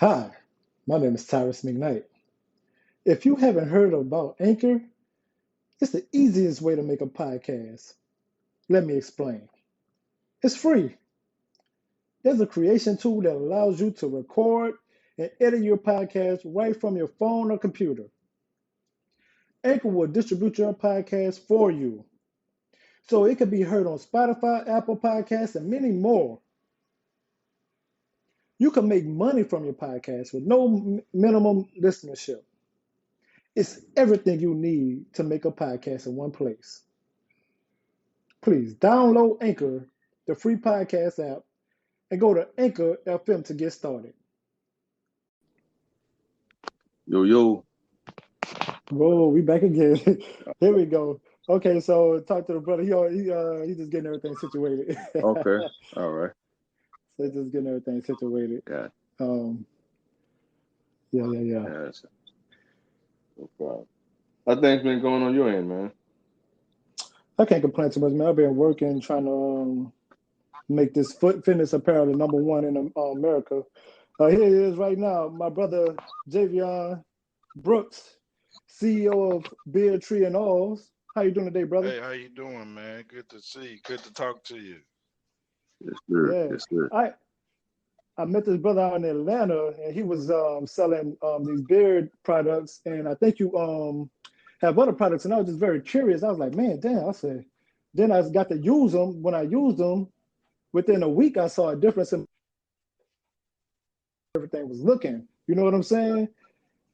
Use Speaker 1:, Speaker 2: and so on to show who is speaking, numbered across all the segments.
Speaker 1: Hi, my name is Tyrus McKnight. If you haven't heard about Anchor, it's the easiest way to make a podcast. Let me explain. It's free. There's a creation tool that allows you to record and edit your podcast right from your phone or computer. Anchor will distribute your podcast for you, so it can be heard on Spotify, Apple Podcasts, and many more. You can make money from your podcast with no minimum listenership. It's everything you need to make a podcast in one place. Please download Anchor, the free podcast app, and go to Anchor FM to get started.
Speaker 2: Yo.
Speaker 1: Whoa, we back again. Here we go. Okay, so talk to the brother. He just getting everything situated.
Speaker 2: Okay. All right.
Speaker 1: So just getting everything situated.
Speaker 2: Yeah.
Speaker 1: Yeah.
Speaker 2: That's no problem. How things been going on your end, man?
Speaker 1: I can't complain too much, man. I've been working, trying to make this fitness apparel the #1 in America. Here it is right now. My brother Javyien Brooks, CEO of Beard Tree and Alls. How you doing today, brother?
Speaker 3: Hey, how you doing, man? Good to see you. Good to talk to you.
Speaker 2: Yes, sir.
Speaker 1: Yeah.
Speaker 2: Yes, sir.
Speaker 1: I met this brother out in Atlanta, and he was selling these beard products, and I think you have other products, and I was just very curious. I was like, man, damn. I said, then I got to use them. When I used them, within a week, I saw a difference in everything was looking. You know what I'm saying?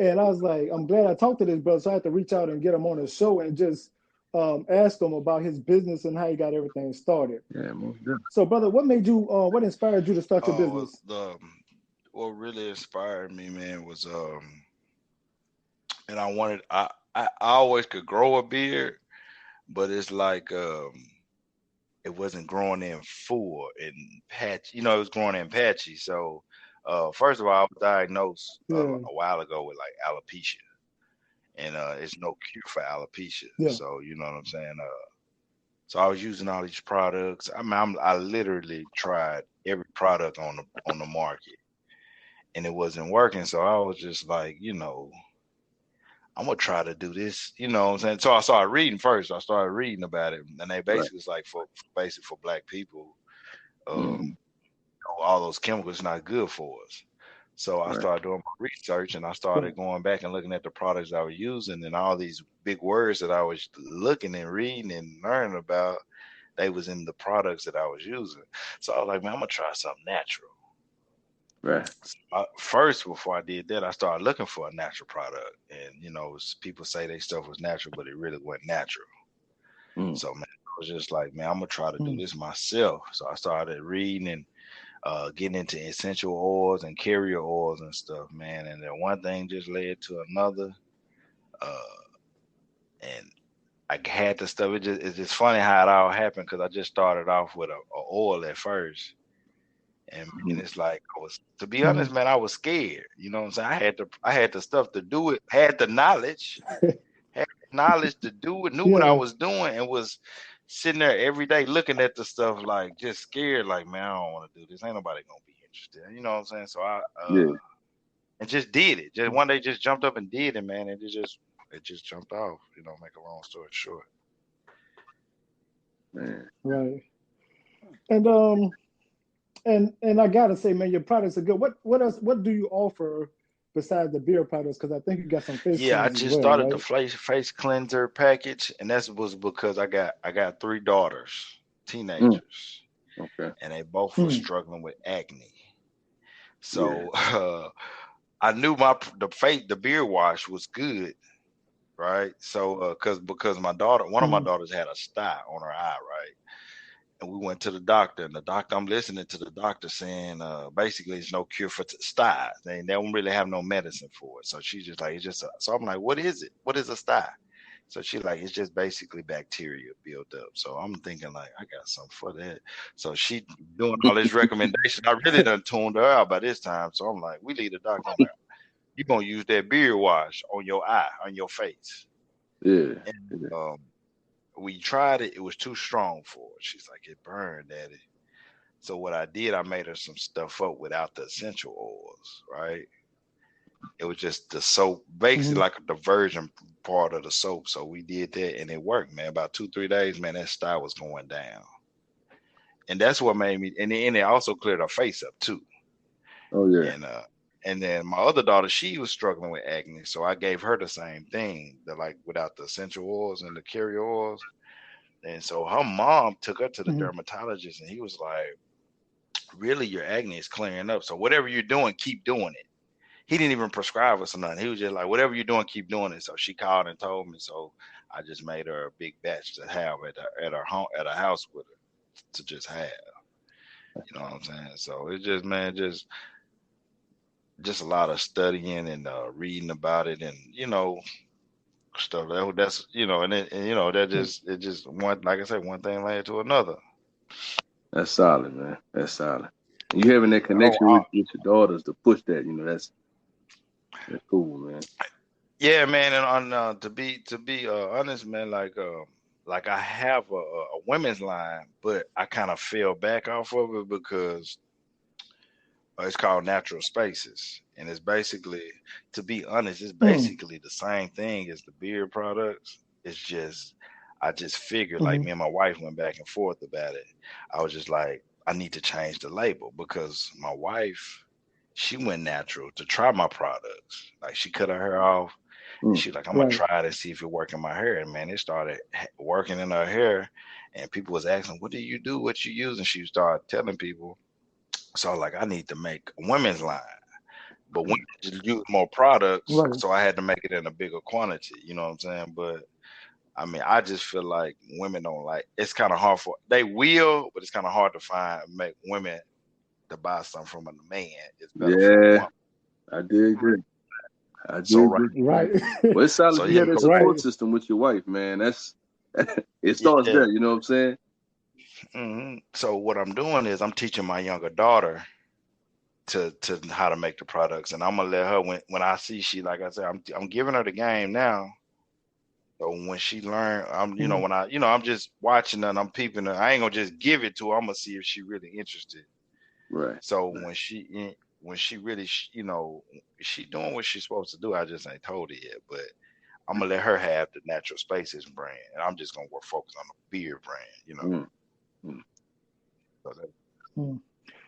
Speaker 1: And I was like, I'm glad I talked to this brother, so I had to reach out and get him on the show and just ask him about his business and how he got everything started.
Speaker 2: Yeah, most definitely.
Speaker 1: So, brother, what inspired you to start your business?
Speaker 3: What really inspired me, man, was and I always could grow a beard, but it's like it wasn't growing in full and patchy. It was growing in patchy. So first of all, I was diagnosed a while ago with like alopecia, and it's no cure for alopecia.
Speaker 1: Yeah.
Speaker 3: So you know what I'm saying. So I was using all these products. I mean, I literally tried every product on the market, and it wasn't working. So I was just like, I'm gonna try to do this. You know what I'm saying? So I started reading first. I started reading about it, and they basically was like for Black people, all those chemicals not good for us. So I started doing my research, and I started going back and looking at the products I was using, and all these big words that I was looking and reading and learning about, they was in the products that I was using. So I was like, man, I'm gonna try something natural.
Speaker 2: Right.
Speaker 3: So first, before I did that, I started looking for a natural product, and people say their stuff was natural, but it really wasn't natural. So man, I was just like, man, I'm gonna try to do this myself. So I started reading and getting into essential oils and carrier oils and stuff, man. And then one thing just led to another. And I had the stuff. It's just funny how it all happened, because I just started off with a oil at first. And it's like, to be honest, man, I was scared. You know what I'm saying? I had the stuff to do it, had the knowledge, to do it, knew what I was doing, and was sitting there every day looking at the stuff, like just scared, like, man, I don't want to do this. Ain't nobody gonna be interested. You know what I'm saying? So I and just did it. Just one day, just jumped up and did it, man. And it just jumped off. Make a long story short.
Speaker 2: Man.
Speaker 1: Right. And I gotta say, man, your products are good. What else? What do you offer besides the beer products? Because I think you got some face.
Speaker 3: Yeah, I just started the face cleanser package, and that was because I got 3 daughters, teenagers,
Speaker 2: okay,
Speaker 3: and they both were struggling with acne. So I knew the beard wash was good, right? So because one of my daughters had a sty on her eye, right? And we went to the doctor, and I'm listening to the doctor saying, basically, there's no cure for sty. They don't really have no medicine for it. So she's just like, so I'm like, what is it? What is a sty? So she's like, it's just basically bacteria built up. So I'm thinking, like, I got something for that. So she doing all this recommendation. I really done tuned her out by this time. So I'm like, we leave the doctor. I'm like, you're going to use that beard wash on your eye, on your face.
Speaker 2: Yeah.
Speaker 3: And we tried it. It was too strong for her. She's like, it burned, Daddy. So what I did, I made her some stuff up without the essential oils, right? It was just the soap, basically like the virgin part of the soap. So we did that, and it worked, man. About 2-3 days, man, that style was going down, and that's what made me. And it also cleared her face up too.
Speaker 2: Oh yeah.
Speaker 3: And then my other daughter, she was struggling with acne, so I gave her the same thing, like without the essential oils and the carrier oils. And so her mom took her to the dermatologist, and he was like, "Really, your acne is clearing up. So whatever you're doing, keep doing it." He didn't even prescribe us or nothing. He was just like, "Whatever you're doing, keep doing it." So she called and told me. So I just made her a big batch to have at her home, at her house with her, to just have. You know what I'm saying? So it's just, man, just a lot of studying and reading about it, and stuff that's that just one, like I said, one thing led to another.
Speaker 2: That's solid, man. That's solid. You having that connection with your daughters to push that, that's cool, man.
Speaker 3: Yeah, man. And to be honest, man, like I have a women's line, but I kind of fell back off of it because it's called Natural Spaces, and it's basically, to be honest, it's basically the same thing as the beard products. It's just, I just figured, like, me and my wife went back and forth about it. I was just like, I need to change the label, because my wife, she went natural to try my products. Like, she cut her hair off, and she was like, I'm gonna try it and see if it work in my hair. And man, it started working in her hair, and people was asking, what do you do? What you use? And she started telling people. So like, I need to make a women's line, but women just use more products, so I had to make it in a bigger quantity. You know what I'm saying? But I mean, I just feel like women don't like. It's kind of hard for they will, but it's kind of hard to make women to buy something from a man. It's better for a woman.
Speaker 2: I did agree.
Speaker 1: Right.
Speaker 2: Well, it's solid. You have that support system with your wife, man. It starts there. You know what I'm saying?
Speaker 3: So what I'm doing is I'm teaching my younger daughter to how to make the products, and I'm gonna let her when I see like I said, I'm giving her the game now. So when she learn, I'm when I'm just watching her and I'm peeping her. I ain't gonna just give it to her. I'm gonna see if she really interested.
Speaker 2: Right.
Speaker 3: So when she really she doing what she's supposed to do, I just ain't told her yet. But I'm gonna let her have the Natural Spaces brand, and I'm just gonna focus on the beard brand.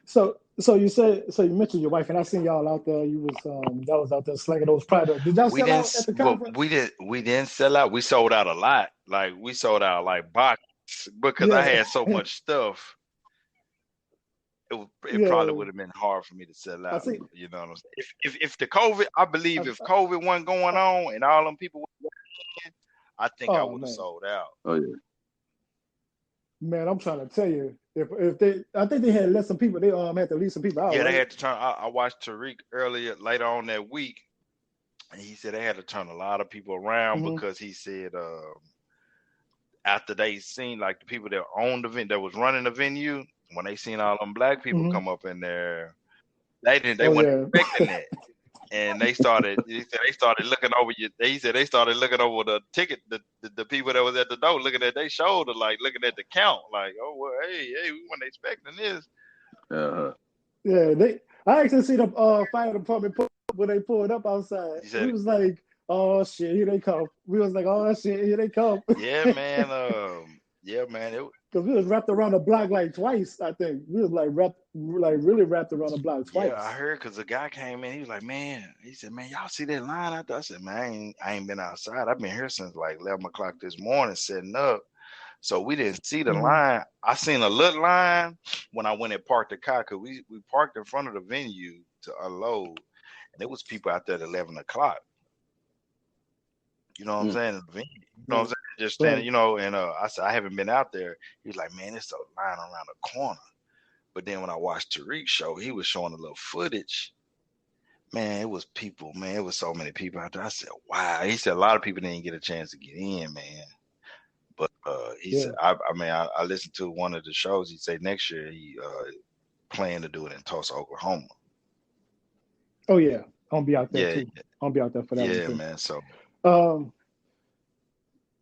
Speaker 1: So you mentioned your wife, and I seen y'all out there. You was out there slinging those products. Did y'all sell out at the conference?
Speaker 3: We didn't sell out. We sold out a lot. Like, we sold out like boxes, because I had so much stuff. It probably would have been hard for me to sell out. You know what I'm saying? If the COVID, I believe if COVID wasn't going on and all them people were in, I think I would have sold out.
Speaker 2: Oh yeah.
Speaker 1: Man, I'm trying to tell you, I think they had let some people. They had to leave some people out.
Speaker 3: Yeah, they had to turn. I watched Tariq later on that week, and he said they had to turn a lot of people around, because he said after they seen, like, the people that owned the venue, that was running the venue, when they seen all them black people come up in there, they weren't expecting that. And they started looking over you. He said they started looking over the ticket, the people that was at the door, looking at their shoulder, like looking at the count, like, oh well, hey, we weren't expecting this.
Speaker 1: Yeah, I actually see the fire department when they pulled up outside. We was like, oh shit, here they come. We was like, oh shit, here they come.
Speaker 3: Yeah, man. Yeah, man.
Speaker 1: Because we was wrapped around the block like twice, I think. We was like really wrapped around the block twice.
Speaker 3: Yeah, I heard, because the guy came in. He was like, man, he said, man, y'all see that line out there? I said, man, I ain't been outside. I've been here since like 11 o'clock this morning setting up. So we didn't see the line. I seen a little line when I went and parked the car, because we parked in front of the venue to unload. And there was people out there at 11 o'clock. You know what I'm saying? The venue, you know what I'm saying? Just standing, and I said, I haven't been out there. He was like, man, it's a line around the corner. But then when I watched Tariq's show, he was showing a little footage. Man, it was people, man. It was so many people out there. I said, wow. He said a lot of people didn't get a chance to get in, man. But he said, I listened to one of the shows. He said next year he planned to do it in Tulsa, Oklahoma.
Speaker 1: Oh, yeah. I'll be out there, too. I'll be out there for that.
Speaker 3: Yeah, man. So.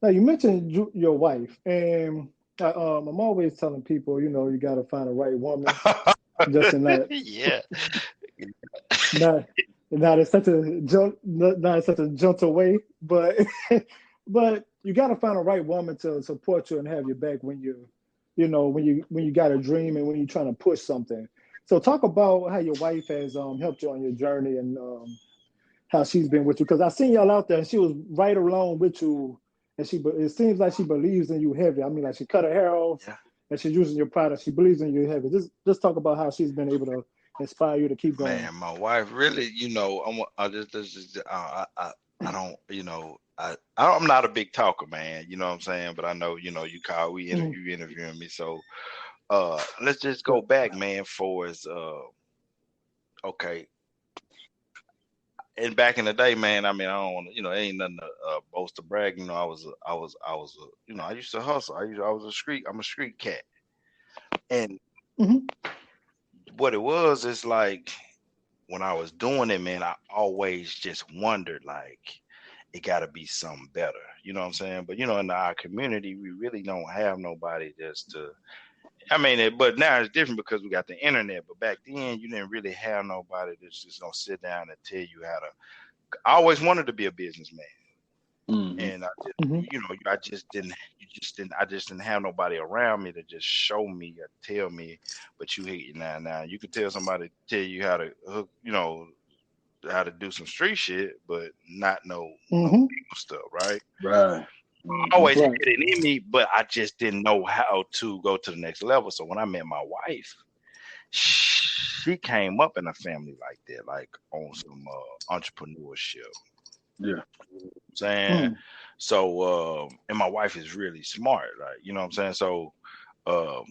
Speaker 1: Now, you mentioned your wife, and I'm always telling people, you got to find the right woman. Just in that.
Speaker 3: Yeah.
Speaker 1: not in such a not in such a gentle way, but but you got to find the right woman to support you and have your back when when you got a dream and when you're trying to push something. So talk about how your wife has helped you on your journey and how she's been with you. Because I seen y'all out there and she was right along with you, and it seems like she believes in you heavy. I mean, like she cut her hair off
Speaker 3: Yeah.
Speaker 1: and she's using your product. She believes in you heavy. Just talk about how she's been able to inspire you to keep going.
Speaker 3: Man, my wife really, I don't, I'm not a big talker, man. You know what I'm saying? But I know,
Speaker 1: Mhm.
Speaker 3: you interviewing me. So, let's just
Speaker 1: Yeah.
Speaker 3: go back, man, for as, okay. And back in the day, man, I mean, I don't want to, it ain't nothing to boast or brag. I used to hustle. I'm a street cat. And
Speaker 1: Hmm.
Speaker 3: what it was is like, when I was doing it, man, I always just wondered, like, it got to be something better. You know what I'm saying? But, in our community, we really don't have nobody but now it's different because we got the internet. But back then, you didn't really have nobody that's just going to sit down and tell you how to. I always wanted to be a businessman.
Speaker 2: Mm-hmm.
Speaker 3: And
Speaker 1: Hmm.
Speaker 3: I just didn't have nobody around me to just show me or tell me. But now you could tell somebody, tell you how to hook, how to do some street shit, but not no
Speaker 1: Hmm.
Speaker 3: legal stuff, right?
Speaker 2: Right.
Speaker 3: I
Speaker 2: Mm-hmm.
Speaker 3: always had
Speaker 1: Right.
Speaker 3: it in me, but I just didn't know how to go to the next level. So when I met my wife, she came up in a family like that, like on some entrepreneurship.
Speaker 2: Yeah.
Speaker 3: Saying
Speaker 1: Mm.
Speaker 3: so, and my wife is really smart, like you know what I'm saying. So, um,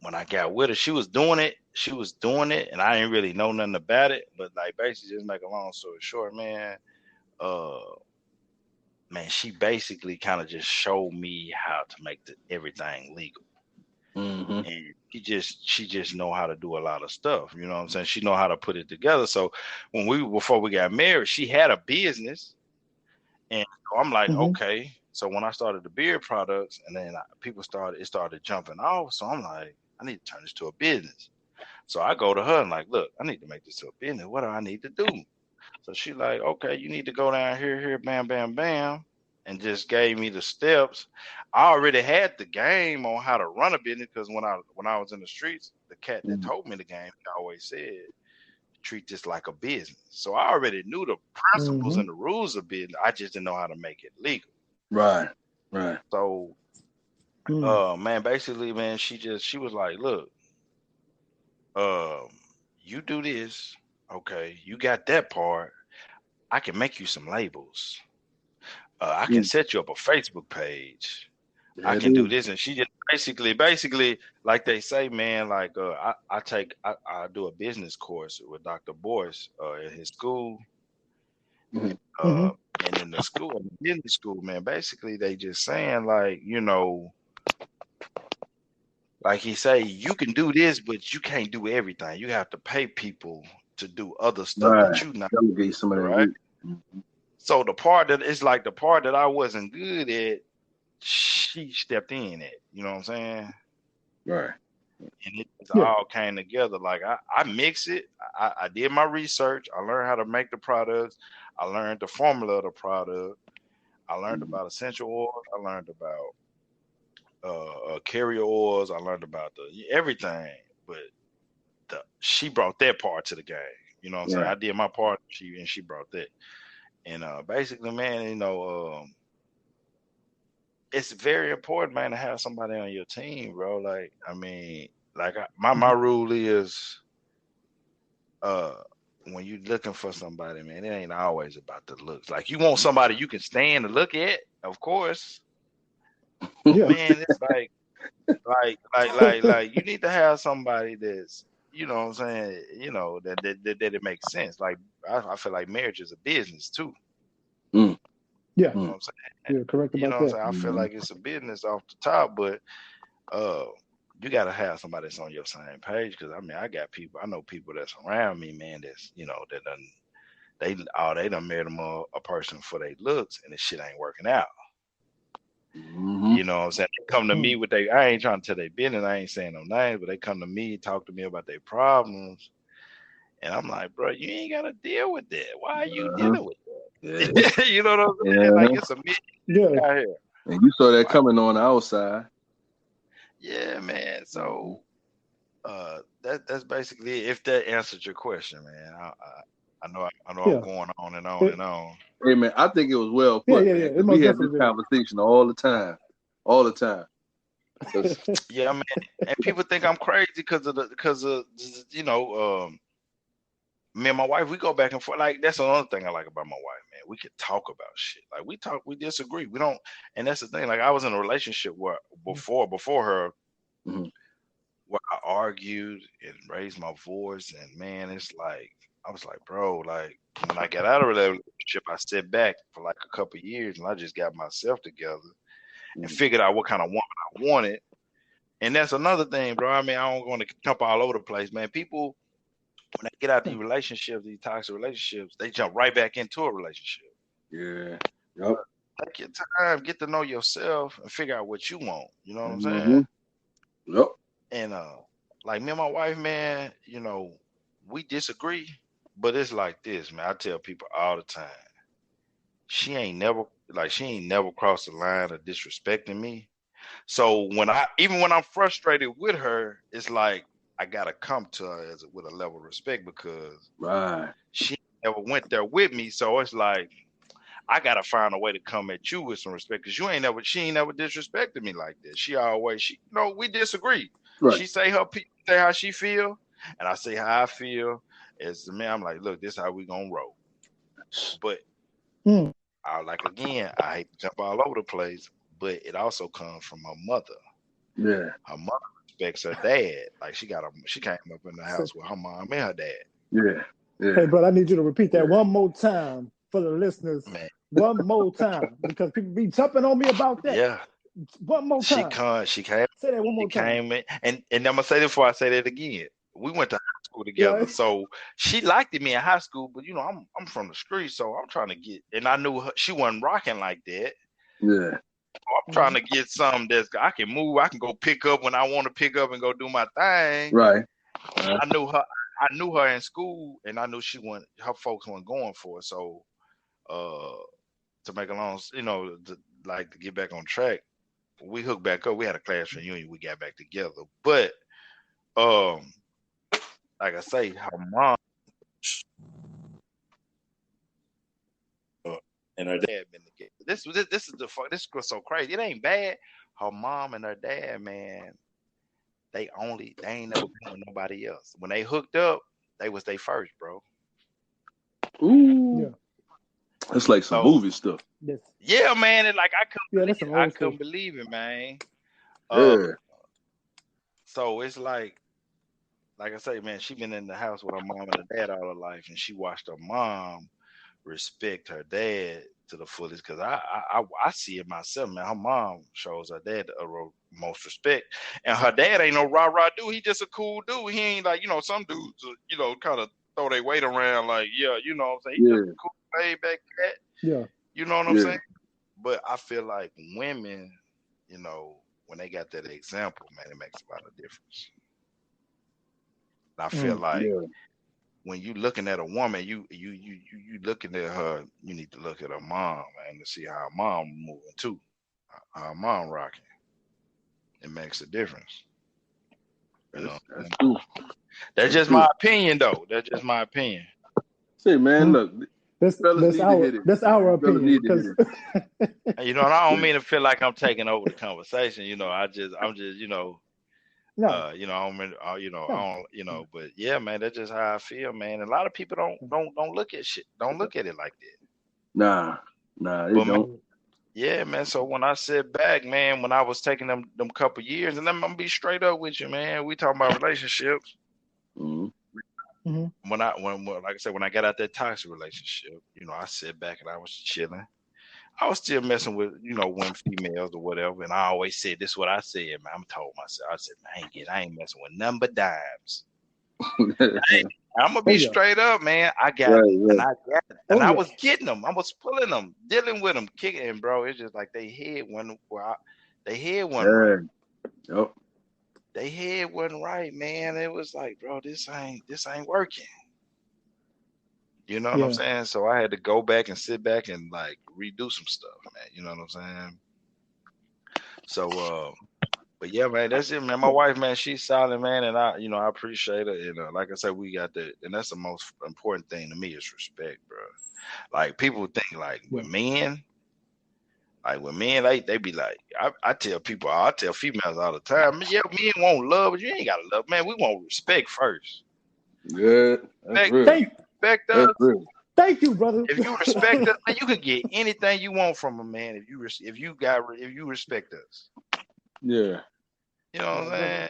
Speaker 3: when I got with her, she was doing it. And I didn't really know nothing about it. But like basically, just make a long story short, uh, man, she basically kind of just showed me how to make everything legal.
Speaker 2: Mm-hmm.
Speaker 3: And she just know how to do a lot of stuff. You know what I'm saying? She know how to put it together. So before we got married, she had a business, and so I'm like,
Speaker 1: Hmm.
Speaker 3: okay. So when I started the beard products, and then it started jumping off. So I'm like, I need to turn this to a business. So I go to her and like, look, I need to make this to a business. What do I need to do? So she like, okay, you need to go down here, bam, bam, bam, and just gave me the steps. I already had the game on how to run a business because when I was in the streets, the cat that told me the game always said, treat this like a business. So I already knew the principles
Speaker 1: Hmm.
Speaker 3: and the rules of business. I just didn't know how to make it legal.
Speaker 2: Right. Right.
Speaker 3: So,
Speaker 1: Mm.
Speaker 3: man, basically, man, she was like, look, um, you do this, okay, you got that part. I can make you some labels. I can
Speaker 2: Mm.
Speaker 3: set you up a Facebook page. I
Speaker 2: Yeah,
Speaker 3: can do
Speaker 2: dude.
Speaker 3: this. And she just basically, like they say, man, like I do a business course with Dr. Boyce at his school.
Speaker 2: Mm-hmm.
Speaker 3: Uh,
Speaker 1: Hmm.
Speaker 3: and in the business school, man, basically they just saying like, like he say, you can do this, but you can't do everything. You have to pay people to do other stuff that
Speaker 2: Right.
Speaker 3: you not
Speaker 2: Delegate some of that
Speaker 3: right.
Speaker 2: work. Mm-hmm.
Speaker 3: So the part that I wasn't good at, she stepped in at. You know what I'm saying?
Speaker 2: Right.
Speaker 3: And it just
Speaker 1: Yeah.
Speaker 3: all came together. Like I mix it. I did my research. I learned how to make the products. I learned the formula of the product. I learned
Speaker 2: Mm-hmm.
Speaker 3: about essential oils. I learned about carrier oils. I learned about everything. But she brought that part to the game. You know what I'm saying?
Speaker 2: Right.
Speaker 3: I did my part. She brought that. And basically, man, it's very important, man, to have somebody on your team, bro. Like, I mean, like my
Speaker 1: Hmm.
Speaker 3: rule is, uh, when you're looking for somebody, man, it ain't always about the looks. Like, you want somebody you can stand to look at, of course, but
Speaker 1: Yeah.
Speaker 3: man, it's like you need to have somebody that's, you know what I'm saying, that it makes sense. Like, I feel like marriage is a business too.
Speaker 2: Mm.
Speaker 1: Yeah.
Speaker 3: You know
Speaker 2: Mm.
Speaker 3: what I'm saying?
Speaker 1: You're correct
Speaker 3: You know
Speaker 1: about
Speaker 3: what I'm
Speaker 1: that.
Speaker 3: saying? I feel
Speaker 2: Mm-hmm.
Speaker 3: like it's a business off the top, but uh you gotta have somebody that's on your same page. Because I mean, I know people that's around me, man, that's that done they done married a person for their looks, and this shit ain't working out.
Speaker 2: Mm-hmm.
Speaker 3: You know what I'm saying? They come to me
Speaker 1: Mm.
Speaker 3: with I ain't trying to tell their business, I ain't saying no names, but they come to me, talk to me about their problems, And I'm like, bro, you ain't gotta deal with that. Why are you dealing with
Speaker 2: Yeah.
Speaker 3: that? You know what I'm saying? Like it's a million out here.
Speaker 2: And you saw that coming on the outside.
Speaker 3: Yeah, man. So that's basically it. If that answered your question, man. I know I'm going on and on and on.
Speaker 2: Hey man, I think it was well put, man.
Speaker 1: It
Speaker 2: We had this conversation all the time.
Speaker 3: Yeah, man. And people think I'm crazy because of me and my wife, we go back and forth. Like that's another thing I like about my wife, man. We can talk about shit. Like we disagree. We don't, and that's the thing. Like I was in a relationship where before her, where I argued and raised my voice, and man, it's like I was like, bro, like when I got out of a relationship, I sat back for like a couple of years, and I just got myself together and figured out what kind of woman I wanted. And that's another thing, bro. I mean, I don't want to jump all over the place, man. People, when they get out these relationships, these toxic relationships, they jump right back into a relationship.
Speaker 2: Yeah. Yep.
Speaker 3: Take your time, get to know yourself, and figure out what you want. You know what I'm saying?
Speaker 2: Yep.
Speaker 3: And like me and my wife, man, you know, we disagree, but it's like this, man. I tell people all the time, she ain't never crossed the line of disrespecting me. So when I'm frustrated with her, it's like I gotta come to her with a level of respect because she never went there with me. So it's like I gotta find a way to come at you with some respect because she ain't never disrespected me like this. We disagree. Right. She say how she feel, and I say how I feel. As the man, I'm like, look, this is how we gonna roll. But I hate to jump all over the place, but it also comes from her mother.
Speaker 2: Yeah.
Speaker 3: Her mother respects her dad. Like she came up in the house with her mom and her dad.
Speaker 2: Yeah.
Speaker 1: Hey, bro, I need you to repeat that one more time for the listeners. Man. One more time, because people be jumping on me about that.
Speaker 3: Yeah.
Speaker 1: One more time.
Speaker 3: She came.
Speaker 1: Say that one more time.
Speaker 3: And I'm gonna say this before I say that again. We went to high school together, so she liked me in high school. But you know, I'm from the street, so I'm trying to get. And I knew she wasn't rocking like that.
Speaker 2: Yeah.
Speaker 3: So I'm trying to get something that's I can move. I can go pick up when I want to pick up and go do my thing.
Speaker 2: Right.
Speaker 3: I knew her in school, and I knew her folks weren't going for it. So, to make a long, to get back on track, we hooked back up. We had a class reunion. We got back together. But, like I say, her mom and her dad been together. This was so crazy. It ain't bad. Her mom and her dad, man, they ain't never been with nobody else. When they hooked up, they was their first, bro.
Speaker 2: Ooh. Yeah. It's like some movie stuff.
Speaker 3: Yeah, man. And like I couldn't believe it, man. So it's like I say, man, she been in the house with her mom and her dad all her life, and she watched her mom respect her dad to the fullest. Because I see it myself, man. Her mom shows her dad the most respect, and her dad ain't no rah dude. He just a cool dude. He ain't like some dudes, kind of throw their weight around like, yeah, you know what I'm saying. He just a cool laid back cat. Yeah, you know what I'm saying. But I feel like women, when they got that example, man, it makes a lot of difference. And I feel like when you looking at a woman, you looking at her, you need to look at her mom, man, to see how her mom moving too, how her mom rocking. It makes a difference.
Speaker 2: That's true.
Speaker 3: That's just my opinion, though. That's just my opinion.
Speaker 2: Say, man, look. That's
Speaker 1: our opinion.
Speaker 3: Because and I don't mean to feel like I'm taking over the conversation. I'm just, no. I don't mean, I don't, but yeah, man, that's just how I feel, man. And a lot of people don't look at shit, don't look at it like that.
Speaker 2: Nah, they don't.
Speaker 3: Man, yeah, man. So when I sit back, man, when I was taking them couple years, and I'm gonna be straight up with you, man. We talking about relationships.
Speaker 2: Mm-hmm.
Speaker 3: When like I said, when I got out that toxic relationship, I sit back and I was chilling. I was still messing with, women, females or whatever. And I always said, this is what I said, man. I'm told myself, I said, man, I ain't messing with none but dimes. I'm going to be straight up, man. I got it. And I got it. And I was getting them. I was pulling them, dealing with them, kicking. And, bro, it's just like they head wasn't right. They head wasn't right, man. It was like, bro, this ain't working. You know what I'm saying? So I had to go back and sit back and like redo some stuff, man. You know what I'm saying? So, but yeah, man, that's it, man. My wife, man, she's solid, man, and I appreciate her. And like I said, we got that, and that's the most important thing to me is respect, bro. Like people think like with men, they be like, I tell females all the time, yeah, men won't love, but you ain't gotta love, man. We want respect first.
Speaker 2: Yeah, that's real.
Speaker 3: Respect us.
Speaker 2: That's real.
Speaker 1: Thank you, brother.
Speaker 3: If you respect us, man, you can get anything you want from a man. If you respect us.
Speaker 2: Yeah.
Speaker 3: You know what I'm saying?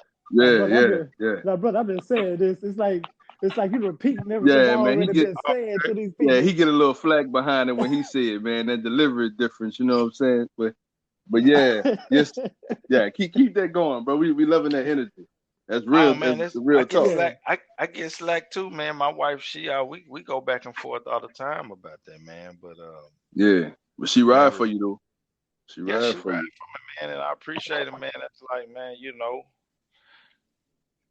Speaker 2: Yeah.
Speaker 1: Now, brother, I've been saying this. It's like you repeating everything I already been saying to these people.
Speaker 2: Yeah, he get a little flack behind it when he said, man, that delivery difference. You know what I'm saying? But yeah, keep that going, bro. We loving that energy. That's real.
Speaker 3: Oh man,
Speaker 2: that's real talk.
Speaker 3: I get slack too, man. My wife, we go back and forth all the time about that, man. But
Speaker 2: but she ride for you though. She ride for
Speaker 3: me,
Speaker 2: you,
Speaker 3: man, and I appreciate it, man. That's like, man,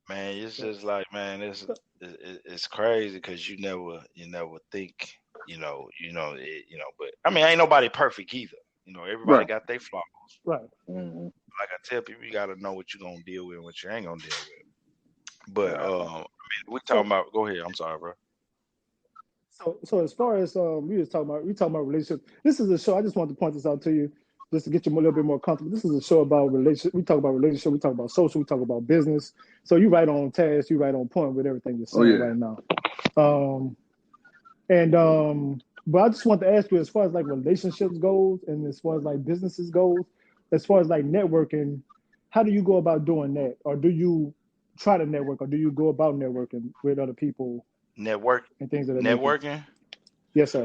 Speaker 3: man, it's just like, man, it's crazy because you never think, but I mean, ain't nobody perfect either. Everybody got their flaws.
Speaker 1: Right.
Speaker 2: Mm-hmm.
Speaker 3: Like I tell people, you got to know what you're gonna deal with and what you ain't gonna deal with. But I mean, we talking about. Go ahead. I'm sorry, bro.
Speaker 1: So as far as we talking about relationships. This is a show. I just want to point this out to you, just to get you a little bit more comfortable. This is a show about relationship. We talk about relationship. We talk about social. We talk about business. So you right on task. You right on point with everything you're saying right now. But I just want to ask you, as far as like relationships goes, and as far as like businesses goes, as far as like networking, how do you go about doing that, or do you try to network, or do you go about networking with other people?
Speaker 3: Network
Speaker 1: and things of that
Speaker 3: networking.
Speaker 1: Nature. Yes, sir.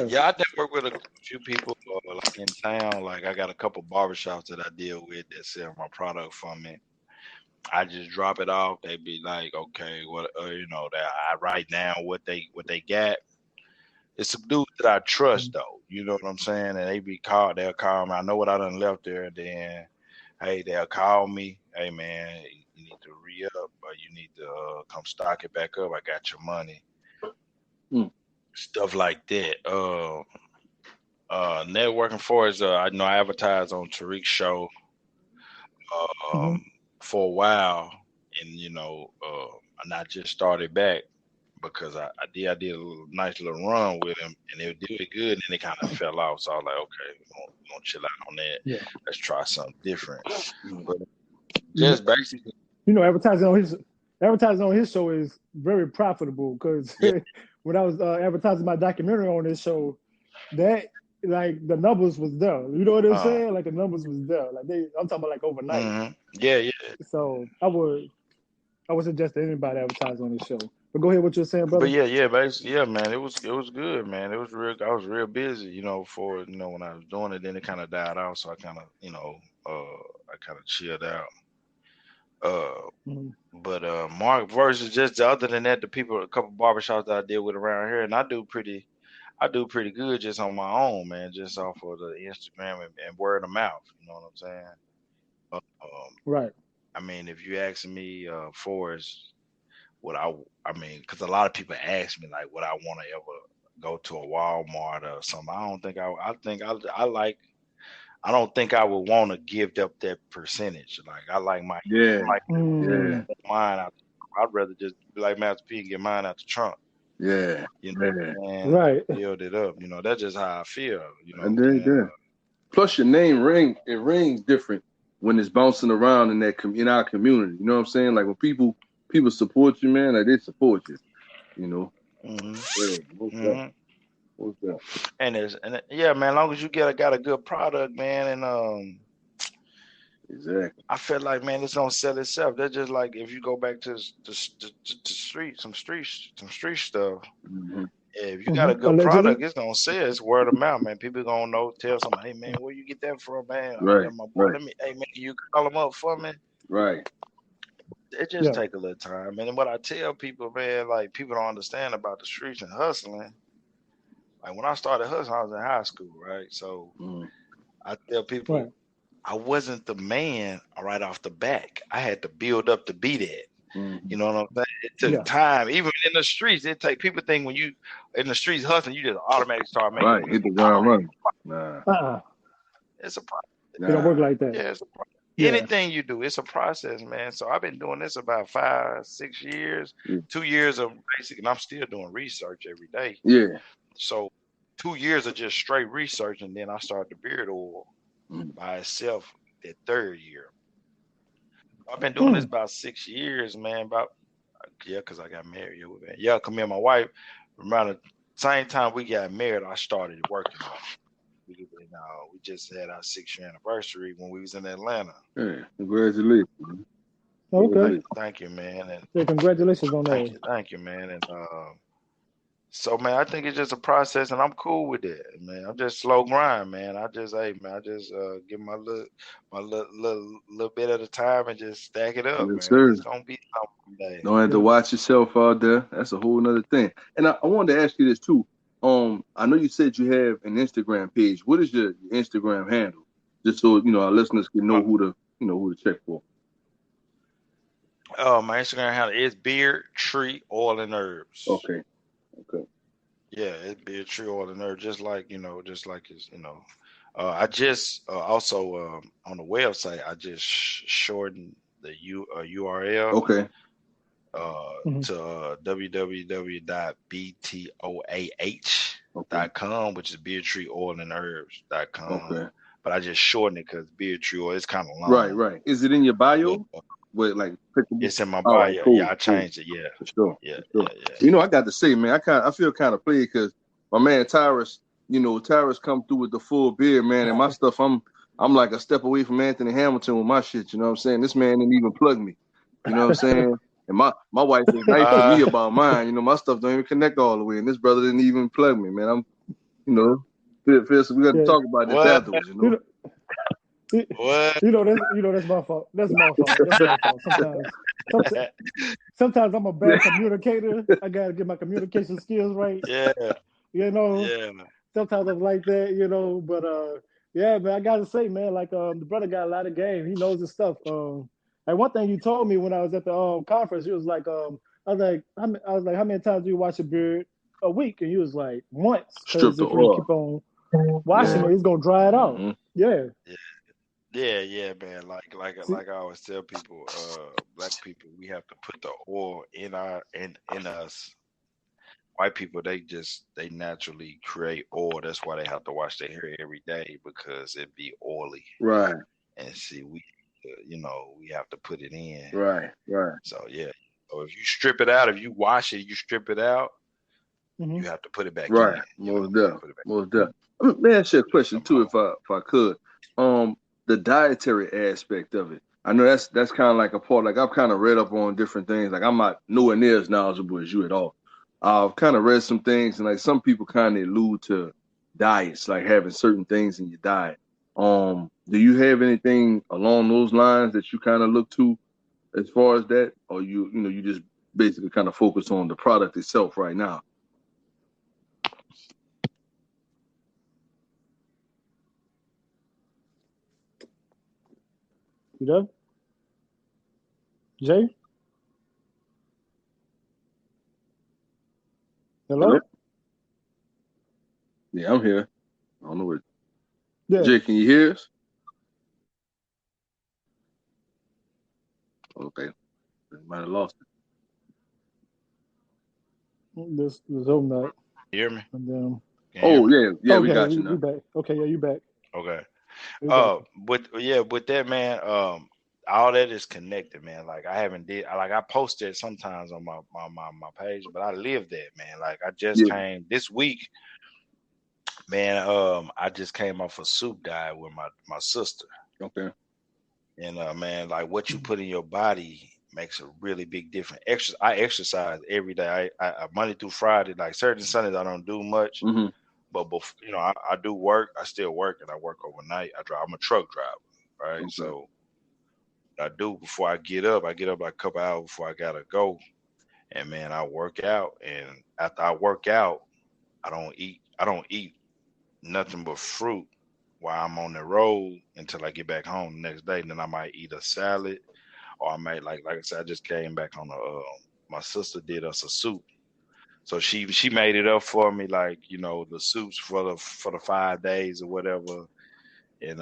Speaker 3: Yeah, I network with a few people like in town. Like I got a couple barbershops that I deal with that sell my product for me. I just drop it off. They be like, okay, what that I write down what they got. It's some dudes that I trust though. You know what I'm saying? And they'll call me. I know what I done left there, and then hey, they'll call me. Hey man, you need to re-up, or you need to come stock it back up. I got your money. Stuff like that. Networking for is I know I advertised on Tariq's show for a while, and and I just started back because I did a nice little run with him, and it did it good, and it kind of fell off. So I was like, okay, we're gonna chill out on that.
Speaker 1: Yeah.
Speaker 3: Let's try something different. But just basically,
Speaker 1: advertising on his show is very profitable because when I was advertising my documentary on this show, that like the numbers was there. You know what I'm saying? Like the numbers was there. Like I'm talking about like overnight.
Speaker 3: Mm-hmm. Yeah.
Speaker 1: So I would suggest that anybody advertise on this show. But go ahead, what you're saying, brother.
Speaker 3: But basically, man, it was good, man. It was real. I was real busy, for when I was doing it. Then it kind of died out, so I kind of, I kind of chilled out. But Mark versus just other than that, a couple barbershops that I deal with around here, and I do pretty good just on my own, man, just off of the Instagram and word of mouth. You know what I'm saying?
Speaker 1: Right.
Speaker 3: I mean, if you ask me, Forrest, because a lot of people ask me like, would I want to ever go to a Walmart or something? I don't think I don't think I would want to give up that percentage. Like I like my mine out. I'd rather just be like Master P and get mine out the trunk.
Speaker 2: Yeah.
Speaker 3: And
Speaker 1: right.
Speaker 3: Build it up. That's just how I feel.
Speaker 2: Plus your name rings different when it's bouncing around in our community. You know what I'm saying? Like when people support you, man, like they support you. What's that?
Speaker 3: And man, as long as you got a good product, man, and
Speaker 2: exactly.
Speaker 3: I feel like, man, it's gonna sell itself. That's just like if you go back to the street, some street stuff.
Speaker 2: Mm-hmm.
Speaker 3: If you got a good product, it's gonna sell. It's word of mouth, man. People gonna know. Tell somebody, hey, man, where you get that from, man?
Speaker 2: Right.
Speaker 3: My boy, hey, man, can you call them up for me?
Speaker 2: Right.
Speaker 3: It just take a little time. And what I tell people, man, like people don't understand about the streets and hustling. Like when I started hustling, I was in high school, right? So I tell people I wasn't the man right off the back. I had to build up to be that. You know what I'm saying? It took time. Even in the streets, people think when you in the streets hustling, you just automatically start making
Speaker 2: Right, hit the ground running. Nah.
Speaker 3: It's a process.
Speaker 1: It don't work like that.
Speaker 3: Yeah, it's a process. Anything you do, it's a process, man. So I've been doing this about 5-6 years, 2 years of basic, and I'm still doing research every day.
Speaker 2: Yeah.
Speaker 3: So 2 years of just straight research, and then I started the beard oil by itself that third year. I've been doing this about 6 years, man. Because I got married. Yeah, come here, my wife. Around the same time we got married, I started working on it. We just had our 6-year anniversary when we was in Atlanta.
Speaker 2: Yeah, congratulations.
Speaker 1: Okay.
Speaker 3: Thank you, man. And
Speaker 1: congratulations on that.
Speaker 3: Thank you, man. And so, man, I think it's just a process, and I'm cool with it, man. I'm just slow grind, man. I just give my little bit at a time and just stack it up, man.
Speaker 2: Sir.
Speaker 3: It's gonna be something day.
Speaker 2: Don't have to watch yourself out there. That's a whole nother thing. And I wanted to ask you this too. I know you said you have an Instagram page. What is your Instagram handle? Just so our listeners can know who to check for.
Speaker 3: My Instagram handle is Beard Tree Oil and Herbs.
Speaker 2: Okay.
Speaker 3: Yeah, it's Beard Tree Oil and Herbs, just like it's I just also on the website I just shortened the URL.
Speaker 2: Okay.
Speaker 3: To www.btoah.com, which is beardtreeoilandherbs.com.
Speaker 2: Okay.
Speaker 3: But I just shortened it because Beard Tree Oil is kind of long.
Speaker 2: Right. Is it in your bio?
Speaker 3: It's in my bio. Right, cool, I changed it. Yeah.
Speaker 2: For sure.
Speaker 3: Yeah.
Speaker 2: I got to say, man, I feel kind of played because my man Tyrus, Tyrus come through with the full beard, man, and my stuff, I'm like a step away from Anthony Hamilton with my shit. You know what I'm saying? This man didn't even plug me. You know what I'm saying? And my wife is nice to me about mine. My stuff don't even connect all the way, and this brother didn't even plug me, man. So we got to talk about this afterwards.
Speaker 3: What?
Speaker 1: That's my fault. That's my fault. Sometimes I'm a bad communicator. I gotta get my communication skills right.
Speaker 3: Yeah.
Speaker 1: Sometimes I'm like that, but yeah, man, I gotta say, man, like the brother got a lot of game. He knows his stuff. And one thing you told me when I was at the conference, he was like, I was like, how many times do you wash your beard a week? And he was like, once, because if you keep on washing it, it's gonna dry it out.
Speaker 2: Mm-hmm.
Speaker 1: Yeah,
Speaker 3: man. Like I always tell people, black people, we have to put the oil in us. White people, they naturally create oil. That's why they have to wash their hair every day, because it be oily.
Speaker 2: Right.
Speaker 3: And see, we have to put it in.
Speaker 2: Right.
Speaker 3: So yeah. So if you strip it out, if you wash it, you strip it out, you have to put it back in.
Speaker 2: Right. Most definitely. Let me ask you a question too, if I could. The dietary aspect of it. I know that's kind of like a part. Like I've kind of read up on different things. Like I'm not nowhere near as knowledgeable as you at all. I've kind of read some things, and like some people kind of allude to diets, like having certain things in your diet. Do you have anything along those lines that you kind of look to as far as that, or you just basically kind of focus on the product itself right now?
Speaker 1: You done? Jay? Hello?
Speaker 2: Yeah, I'm here. I don't know what.
Speaker 1: Yeah.
Speaker 2: Jay, can you hear us? Okay. Might have lost it.
Speaker 1: This hope not.
Speaker 3: You hear me?
Speaker 2: Yeah, we got you now.
Speaker 1: You back. Okay, yeah, you back.
Speaker 3: Okay. With that, man, all that is connected, man. Like I posted sometimes on my page, but I live that, man. Like I just came this week, man. I just came off a soup diet with my sister.
Speaker 2: Okay.
Speaker 3: And man, like what you put in your body makes a really big difference. I exercise every day. I Monday through Friday. Like certain Sundays I don't do much.
Speaker 2: Mm-hmm.
Speaker 3: But I do work. I still work, and I work overnight. I'm a truck driver, right?
Speaker 2: Okay.
Speaker 3: So what I do before I get up like a couple hours before I gotta go, and man, I work out. And after I work out, I don't eat nothing but fruit while I'm on the road until I get back home the next day. And then I might eat a salad, or I may like I said, I just came back on my sister did us a soup. So she made it up for me, like, you know, the soups for the 5 days or whatever. And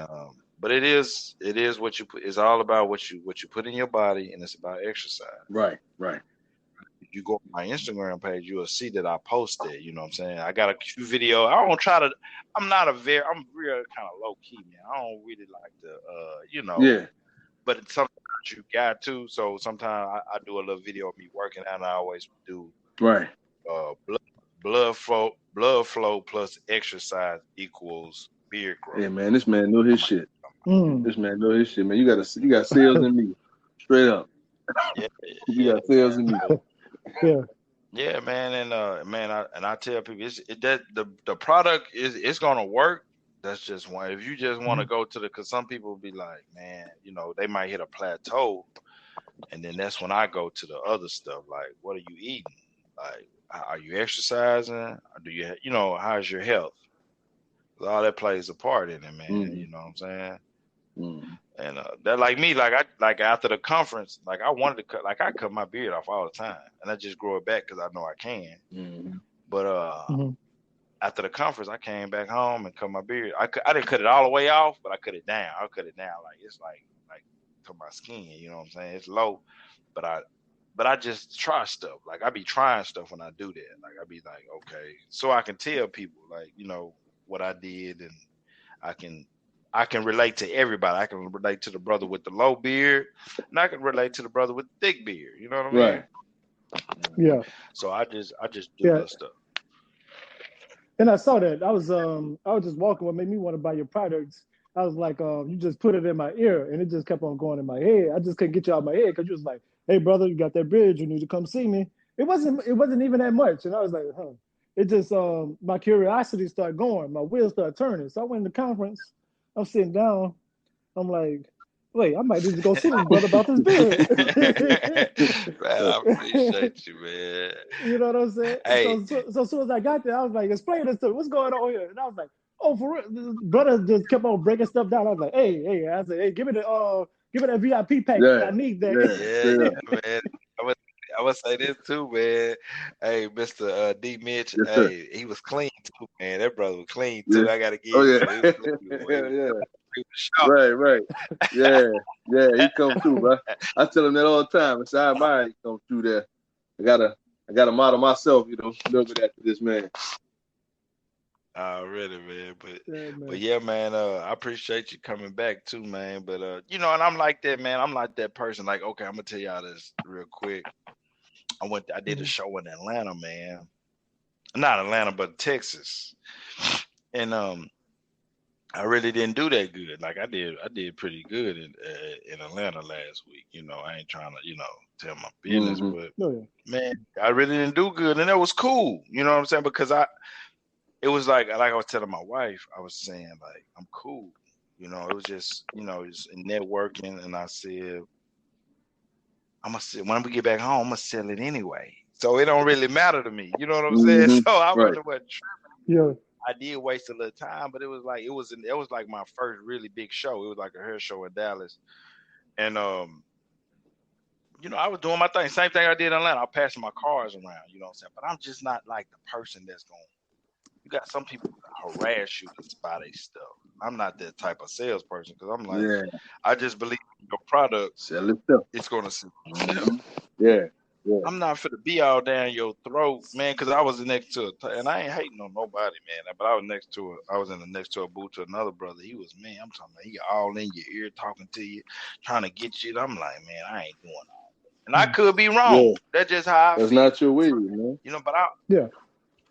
Speaker 3: but it is what you put. It's all about what you put in your body, and it's about exercise.
Speaker 2: Right.
Speaker 3: If you go on my Instagram page, you will see that I posted. You know what I'm saying? I got a few video. I don't try to. I'm real kind of low key, man. I don't really like to, you know.
Speaker 2: Yeah.
Speaker 3: But sometimes you got to. So sometimes I do a little video of me working out, and I always do.
Speaker 2: Right.
Speaker 3: Blood flow plus exercise equals beard growth.
Speaker 2: Yeah, man, this man know his shit. This man know his shit, man. You got sales in me, straight up.
Speaker 3: Yeah,
Speaker 2: you got sales in me.
Speaker 3: Yeah, man, and I tell people that the product it's gonna work. That's just one. If you just want to go to because some people will be like, man, you know, they might hit a plateau, and then that's when I go to the other stuff. Like, what are you eating? Like, are you exercising? Or do you know, how's your health? All that plays a part in it, man. You know what I'm saying? And that like me, like after the conference, like I wanted to cut, like I cut my beard off all the time, and I just grow it back because I know I can. But after the conference, I came back home and cut my beard. I didn't cut it all the way off, but I cut it down. I cut it down like it's like to my skin. You know what I'm saying? It's low, but I just try stuff. Like I be trying stuff when I do that. Like I be like, okay, so I can tell people, like, you know, what I did, and I can relate to everybody. I can relate to the brother with the low beard, and I can relate to the brother with the thick beard. You know what I mean?
Speaker 2: Right.
Speaker 1: Yeah.
Speaker 3: So I just do that stuff.
Speaker 1: And I saw that. I was just walking. What made me want to buy your products? I was like, you just put it in my ear, and it just kept on going in my head. I just couldn't get you out of my head because you was like, "Hey, brother, you got that bridge? You need to come see me." It wasn't even that much, and I was like, "Huh." It just my curiosity started going. My wheels started turning. So I went to the conference. I'm sitting down. I'm like, wait, I might need to go see this brother about this beard.
Speaker 3: Man, I appreciate you, man.
Speaker 1: You know what I'm saying?
Speaker 3: Hey.
Speaker 1: So as soon as I got there, I was like, explain this to me. What's going on here? And I was like, oh, for real? This brother just kept on breaking stuff down. I was like, hey. I said, hey, give me that VIP pack.
Speaker 2: Yeah.
Speaker 1: I need that.
Speaker 3: Yeah, man. I would say this too, man. Hey, Mr. D Mitch,
Speaker 2: Yes,
Speaker 3: hey, he was clean too, man. That brother was clean too. I gotta give you.
Speaker 2: Right. Yeah. He come through, bro. I tell him that all the time. Inside mine, he come through there. I gotta model myself, you know, a little bit after this man.
Speaker 3: Really, man. But yeah, man, I appreciate you coming back too, man. But you know, and I'm like that, man. I'm like that person. Like, okay, I'm gonna tell y'all this real quick. I did a show in Atlanta, man. Not Atlanta, but Texas. And I really didn't do that good. Like I did pretty good in Atlanta last week. You know, I ain't trying to, you know, tell my business, but man, I really didn't do good, and that was cool. You know what I'm saying? Because it was like I was telling my wife, I was saying like I'm cool. You know, it was just, you know, it's networking, and I said when we get back home, I'm gonna sell it anyway. So it don't really matter to me. You know what I'm saying? So I really wasn't tripping.
Speaker 1: Yeah.
Speaker 3: I did waste a little time, but it was like my first really big show. It was like a hair show in Dallas. And you know, I was doing my thing. Same thing I did in Atlanta. I passing my cars around, you know what I'm saying? But I'm just not like the person that's you got some people that harass you to buy their stuff. I'm not that type of salesperson because I'm like, I just believe in your product.
Speaker 2: Sell it stuff.
Speaker 3: It's gonna sell.
Speaker 2: Yeah.
Speaker 3: I'm not for to be all down your throat, man, because I was next to and I ain't hating on nobody, man, but I was next to a booth to another brother. He was, man, I'm talking about, he all in your ear talking to you, trying to get you. I'm like, man, I ain't doing all that. And I could be wrong. Yeah. That's just how I feel.
Speaker 2: That's not your way, man.
Speaker 3: You know,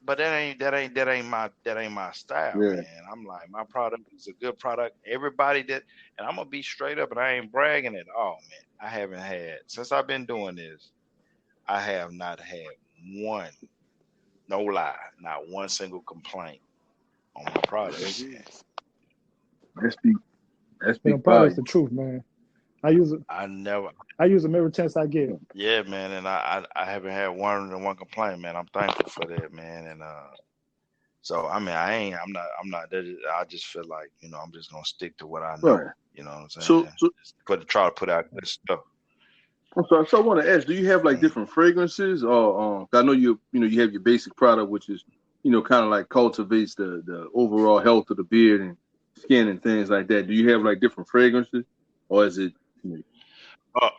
Speaker 3: but that ain't my style, man. I'm like, my product is a good product. Everybody and I'm gonna be straight up, and I ain't bragging at all, man. I haven't had, since I've been doing this, I have not had one, no lie, not one single complaint on my product.
Speaker 2: That's the
Speaker 1: product's the truth, man. I use it.
Speaker 3: I
Speaker 1: use them every chance I get.
Speaker 3: Yeah, man, and I haven't had one complaint, man. I'm thankful for that, man. And so I mean, I'm not. I just feel like, you know, I'm just gonna stick to what I know. Right. You know what I'm saying?
Speaker 2: So
Speaker 3: try to put out good stuff.
Speaker 2: I'm sorry. So I want to ask, do you have like different fragrances, or I know you have your basic product, which is kind of like cultivates the overall health of the beard and skin and things like that. Do you have like different fragrances, or is it?
Speaker 3: Uh,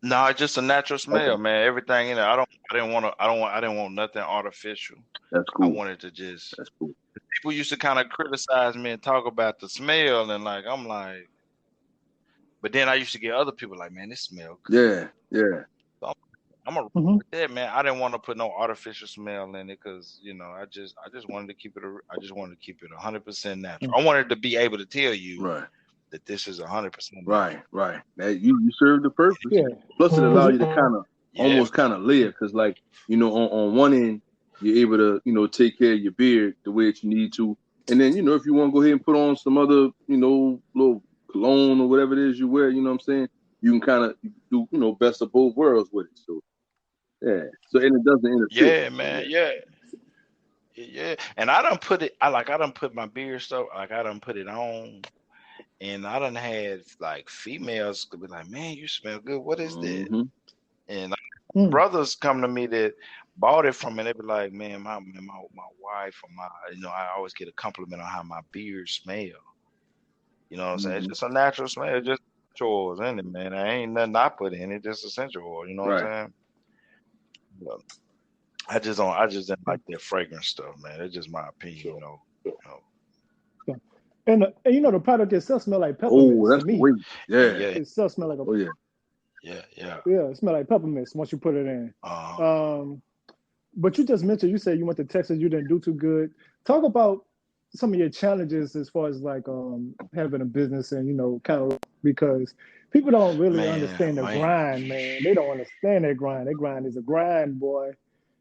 Speaker 3: no, it's just a natural smell,
Speaker 2: Okay.
Speaker 3: man. Everything in there. I didn't want nothing artificial.
Speaker 2: That's
Speaker 3: I
Speaker 2: cool.
Speaker 3: wanted to just.
Speaker 2: That's cool.
Speaker 3: People used to kind of criticize me and talk about the smell, and like I'm like, but then I used to get other people like, man, this smell good.
Speaker 2: Yeah.
Speaker 3: So I'm a with that, man. I didn't want to put no artificial smell in it because I just wanted to keep it. I just wanted to keep it 100% natural. I wanted to be able to tell you that this is 100% natural.
Speaker 2: Right. That you serve the purpose.
Speaker 1: Yeah.
Speaker 2: Plus, it allows you to kind of almost kind of layer, because like on one end you're able to take care of your beard the way that you need to, and then if you want to go ahead and put on some other little cologne or whatever it is you wear, you know what I'm saying, you can kind of do best of both worlds with it. So yeah, so and it doesn't interfere.
Speaker 3: Yeah, man. Yeah. And I done put my beard stuff, like I done put it on, and I done had like females could be like, man, you smell good. What is that? And brothers come to me that bought it from me. They be like, man, my wife or I always get a compliment on how my beard smell. You know what I'm saying? It's just a natural smell. It's just essential oils in it, man. I ain't nothing I put in it. Just essential oil. You know what I'm saying? But I just didn't like that fragrance stuff, man. It's just my opinion,
Speaker 1: And the product itself smell like peppermint.
Speaker 2: Oh, that's
Speaker 1: to me.
Speaker 2: great. Yeah.
Speaker 1: It still smell like a.
Speaker 3: Yeah.
Speaker 1: It smell like peppermints once you put it in. But you just mentioned, you said you went to Texas, you didn't do too good. Talk about some of your challenges as far as like having a business and kind of, because people don't really understand the grind, man. They don't understand that grind. That grind is a grind, boy.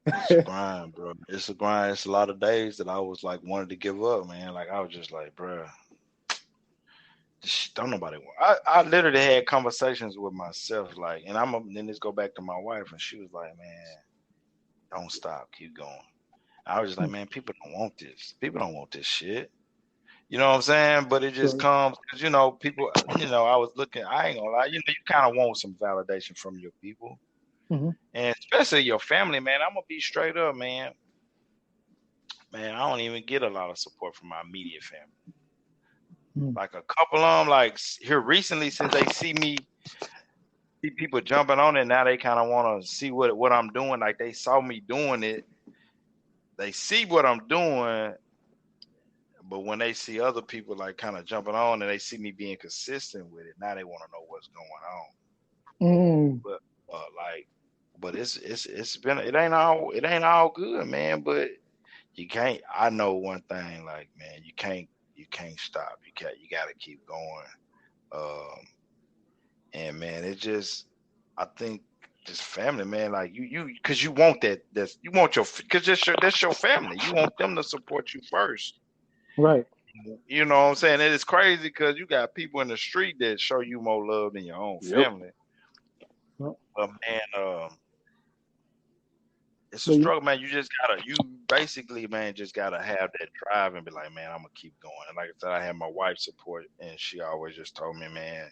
Speaker 3: It's a grind, bro. It's a grind. It's a lot of days that I was like wanted to give up, man. Like I was just like, bro, don't nobody want. I literally had conversations with myself, like, and then this go back to my wife, and she was like, man, don't stop, keep going. I was just like, man, people don't want this. People don't want this shit. You know what I'm saying? But it just comes because people. I was looking. I ain't gonna lie. You kind of want some validation from your people. And especially your family, man. I'm gonna be straight up, man. Man, I don't even get a lot of support from my immediate family. Like a couple of them, like here recently, since they see people jumping on it, now they kind of want to see what I'm doing. Like they saw me doing it, they see what I'm doing, but when they see other people like kind of jumping on and they see me being consistent with it, now they want to know what's going on. But it ain't all good, man. But you can't. I know one thing, like, man, you can't stop. You got to keep going. And man, I think just family, man. Like you, because you want because that's your family. You want them to support you first,
Speaker 1: right?
Speaker 3: You know what I'm saying? It is crazy because you got people in the street that show you more love than your own family. But man, it's a struggle, man. You basically, man, just gotta have that drive and be like, man, I'm gonna keep going. And like I said, I had my wife's support, and she always just told me, man,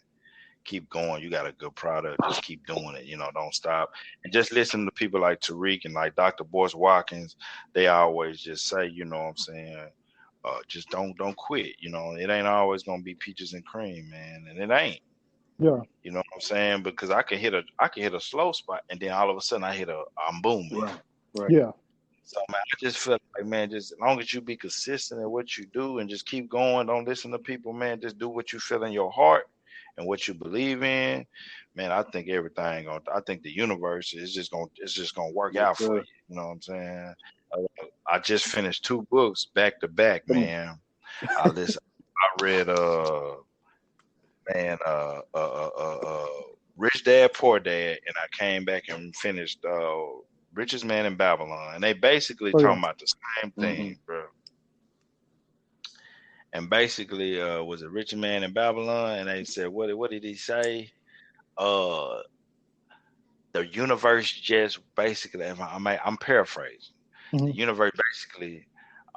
Speaker 3: keep going. You got a good product. Just keep doing it. Don't stop. And just listen to people like Tariq and like Dr. Boyce Watkins. They always just say, you know what I'm saying, just don't quit. It ain't always gonna be peaches and cream, man, and it ain't.
Speaker 1: Yeah.
Speaker 3: You know what I'm saying? Because I can hit a slow spot, and then all of a sudden I'm booming.
Speaker 2: Right.
Speaker 1: Yeah.
Speaker 3: So man, I just feel like, man, just as long as you be consistent in what you do and just keep going, don't listen to people, man. Just do what you feel in your heart and what you believe in. Man, I think I think the universe is just gonna work out for you. You know what I'm saying? I just finished 2 books back to back, man. I read Rich Dad Poor Dad, and I came back and finished Richest Man in Babylon, and they basically talking about the same thing, bro. And basically, was it Richest Man in Babylon? And they said, what did he say? The universe just basically, I'm paraphrasing. The universe basically,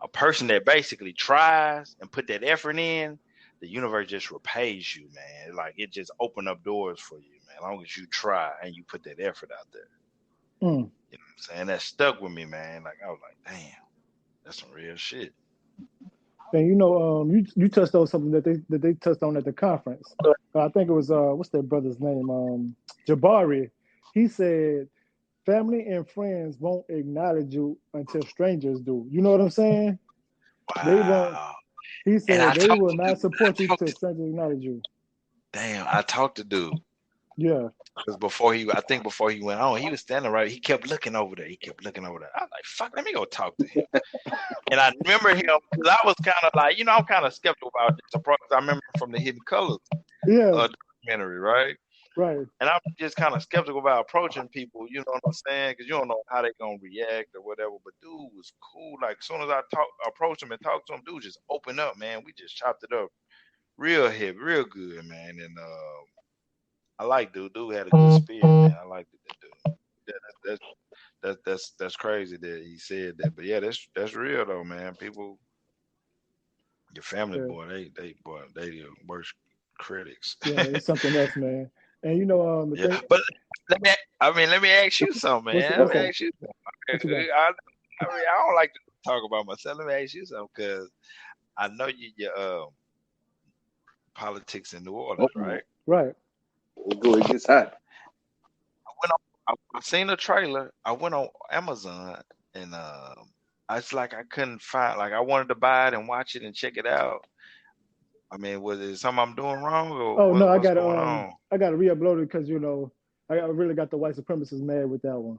Speaker 3: a person that basically tries and put that effort in, the universe just repays you, man. Like it just opened up doors for you, man. As long as you try and you put that effort out there.
Speaker 1: Mm.
Speaker 3: You know what I'm saying? That stuck with me, man. Like I was like, damn, that's some real shit.
Speaker 1: And you touched on something that they touched on at the conference. I think it was what's that brother's name? Jabari. He said family and friends won't acknowledge you until strangers do. You know what I'm saying? They won't.
Speaker 3: Wow.
Speaker 1: He said
Speaker 3: I
Speaker 1: they
Speaker 3: talked
Speaker 1: will
Speaker 3: to
Speaker 1: not
Speaker 3: dude.
Speaker 1: support you till strangers acknowledge you.
Speaker 3: Damn, I talked to dude.
Speaker 1: Yeah.
Speaker 3: Because I think before he went on, he was standing right. He kept looking over there. I was like, fuck, let me go talk to him. And I remember him because I was kind of like, I'm kind of skeptical about this approach. I remember from the Hidden Colors documentary, right?
Speaker 1: Right.
Speaker 3: And I'm just kind of skeptical about approaching people, you know what I'm saying? Because you don't know how they're going to react or whatever. But dude was cool. Like, as soon as I approached him and talked to him, dude just opened up, man. We just chopped it up real heavy, real good, man. And I like dude. Dude had a good spirit, man. I like that dude. That's crazy that he said that. But yeah, that's real though, man. People, your family, boy, they the worst critics.
Speaker 1: Yeah, it's something else, man. And the thing.
Speaker 3: But let me ask you something, man. Let me ask you something. I don't like to talk about myself. Let me ask you something because I know your politics in New Orleans, right?
Speaker 1: Right.
Speaker 2: It gets hot.
Speaker 3: I seen a trailer. I went on Amazon and it's like I couldn't find. Like I wanted to buy it and watch it and check it out. I mean, was it something I'm doing wrong or
Speaker 1: no,
Speaker 3: what's going on?
Speaker 1: I got to re-upload it because I really got the white supremacists mad with that one.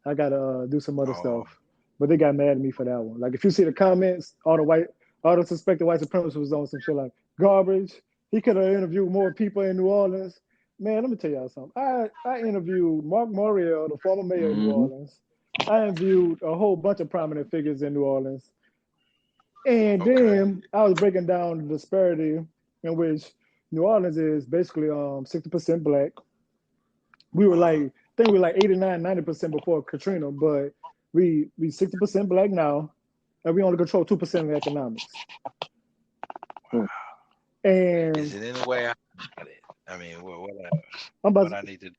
Speaker 1: I got to do some other stuff, but they got mad at me for that one. Like if you see the comments, all the suspected white supremacists was on some shit like garbage. He could have interviewed more people in New Orleans. Man, let me tell y'all something. I interviewed Mark Morial, the former mayor of New Orleans. I interviewed a whole bunch of prominent figures in New Orleans. And then I was breaking down the disparity in which New Orleans is basically 60% black. We were I think we were like 89, 90% before Katrina, but we 60% black now, and we only control 2% of the economics. And
Speaker 3: is it any way I got it? I mean, what I need to do?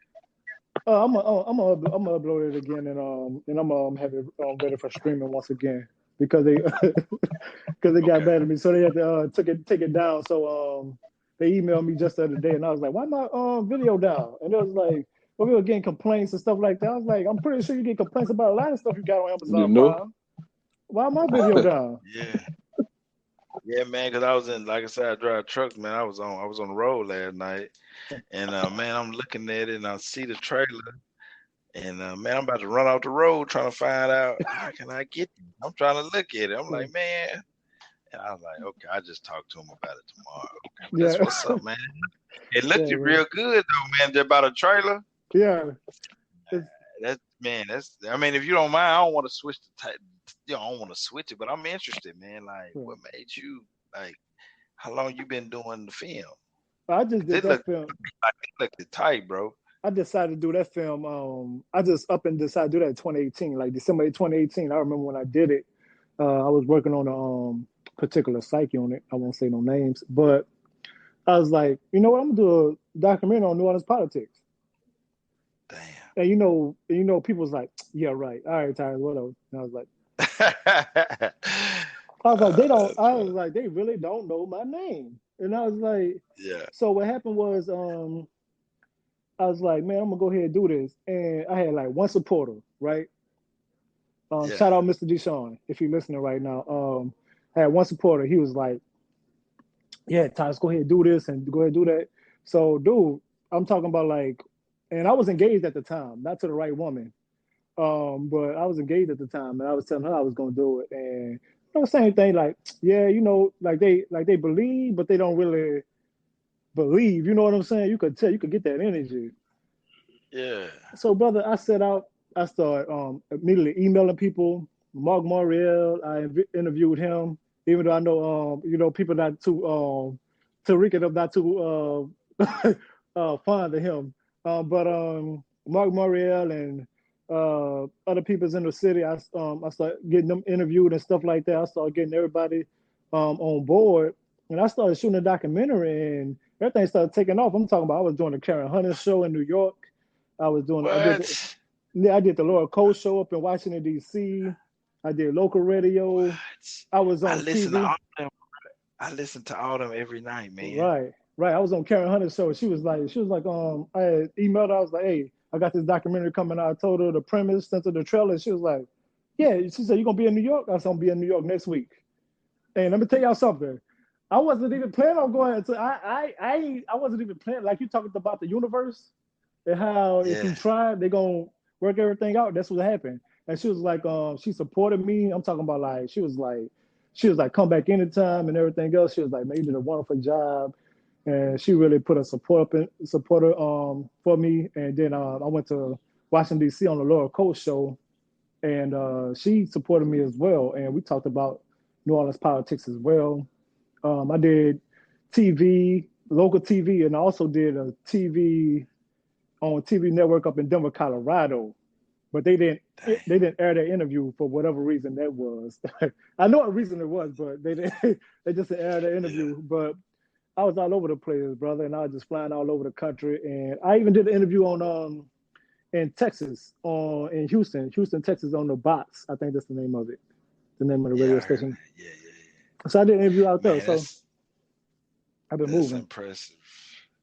Speaker 1: I'm gonna upload it again, and I'm gonna have it ready for streaming once again because they got mad at me, so they had to take it down. So they emailed me just the other day, and I was like, "Why my video down?" And it was like, "Well, we were getting complaints and stuff like that." I was like, "I'm pretty sure you get complaints about a lot of stuff you got on Amazon Prime. Why my video down?"
Speaker 3: Yeah, man. Because I was like I said, I drive trucks, man. I was on the road last night, and man, I'm looking at it and I see the trailer. And man, I'm about to run off the road trying to find out how can I get it. I'm trying to look at it. I'm like, man. And I was like, okay, I just talked to him about it tomorrow. Okay, that's what's up, man. It looked real good though, man. About a trailer.
Speaker 1: Yeah.
Speaker 3: I mean, if you don't mind, I don't want to switch the type. I don't want to switch it, but I'm interested, man. Like, what made you like? How long you been doing the film?
Speaker 1: I just did that film.
Speaker 3: It looked tight, bro.
Speaker 1: I decided to do that film. I just decided to do that in 2018, like December 2018. I remember when I did it. I was working on a particular psyche on it. I won't say no names, but I was like, you know what? I'm gonna do a documentary on New Orleans politics.
Speaker 3: Damn.
Speaker 1: And people was like, yeah, right. All right, Tyrus, what else? And I was like, they really don't know my name. And I was like,
Speaker 3: yeah.
Speaker 1: So what happened was, I was like, man, I'm gonna go ahead and do this. And I had like one supporter, right? Shout out Mr. Deshaun, if you're listening right now. I had one supporter. He was like, yeah, Tyrus, go ahead and do this and go ahead and do that. So, dude, I'm talking about like, and I was engaged at the time, not to the right woman. But I was engaged at the time, and I was telling her I was gonna do it. And same thing, like, yeah, like they believe, but they don't really believe. You know what I'm saying? You could tell, you could get that energy.
Speaker 3: Yeah.
Speaker 1: So, brother, I set out. I started immediately emailing people. Mark Morial, I interviewed him, even though I know people not too Tariq and I'm not too fond of him. But Mark Morial and other people's in the city, I started getting them interviewed and stuff like that. I started getting everybody on board, and I started shooting a documentary. And everything started taking off. I'm talking about I was doing the Karen Hunter show in New York.
Speaker 3: What?
Speaker 1: I did the Laura Cole show up in Washington D.C. I did local radio.
Speaker 3: What?
Speaker 1: I was
Speaker 3: I
Speaker 1: on
Speaker 3: listen to
Speaker 1: TV.
Speaker 3: all them. I listen to all them every night, man.
Speaker 1: Right, right. I was on Karen Hunter's show. She was like, I had emailed her. I was like, hey, I got this documentary coming out. I told her the premise, sent her the trailer. She was like, yeah. She said, you gonna be in New York? I said, I'm gonna be in New York next week. And let me tell y'all something. I wasn't even planning on going to. I wasn't even planning. Like you talking about the universe and how if you
Speaker 3: Yeah.
Speaker 1: try, they're gonna work everything out. That's what happened. And she was like, she supported me. I'm talking about like she was like, come back anytime and everything else. She was like, man, you did a wonderful job. And she really put a supporter for me. And then I went to Washington D.C. on the Laura Cole show, and she supported me as well. And we talked about New Orleans politics as well. I did TV, local TV, and I also did a TV on TV network up in Denver, Colorado. But they didn't air that interview for whatever reason that was. I know what reason it was, but they didn't they just didn't air the interview.
Speaker 3: Yeah.
Speaker 1: But I was all over the place, brother, and I was just flying all over the country. And I even did an interview on in Texas, in Houston, Texas, on the Box. I think that's the name of it, the name of the
Speaker 3: Yeah,
Speaker 1: radio
Speaker 3: I heard
Speaker 1: station.
Speaker 3: that. Yeah.
Speaker 1: So I did an interview out there.
Speaker 3: Man,
Speaker 1: So I've been
Speaker 3: that's
Speaker 1: moving.
Speaker 3: impressive.